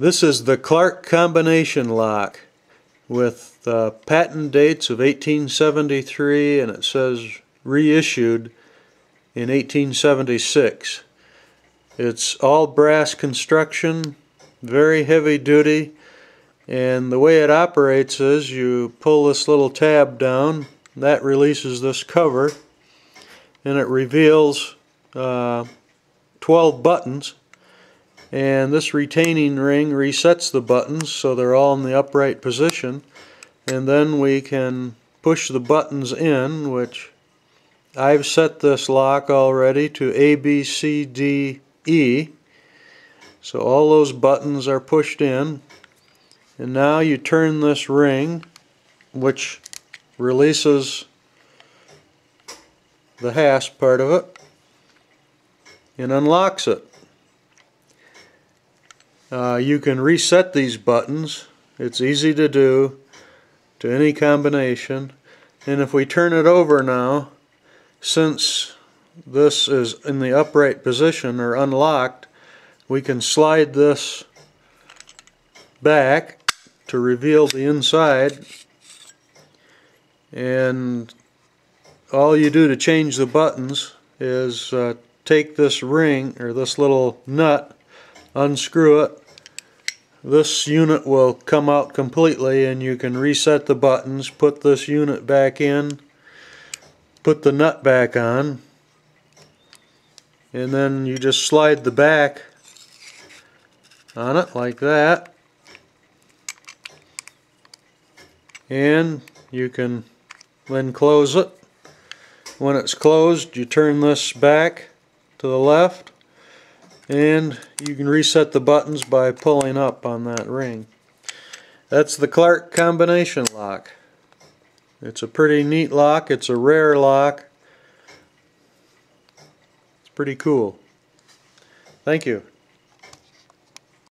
This is the Clarke Combination lock with patent dates of 1873, and it says reissued in 1876. It's all brass construction, very heavy duty, and the way it operates is you pull this little tab down, that releases this cover, and it reveals 12 buttons. And this retaining ring resets the buttons so they're all in the upright position, and then we can push the buttons in, which I've set this lock already to A, B, C, D, E. So all those buttons are pushed in, and now you turn this ring, which releases the hasp part of it and unlocks it. You can reset these buttons. It's easy to do to any combination. And if we turn it over now, since this is in the upright position or unlocked, we can slide this back to reveal the inside. And all you do to change the buttons is take this ring or this little nut, unscrew it. This unit will come out completely, and you can reset the buttons, put this unit back in, put the nut back on, and then you just slide the back on it like that, and you can then close it. When it's closed, you turn this back to the left, and you can reset the buttons by pulling up on that ring. That's the Clarke Combination lock. It's a pretty neat lock. It's a rare lock. It's pretty cool. Thank you.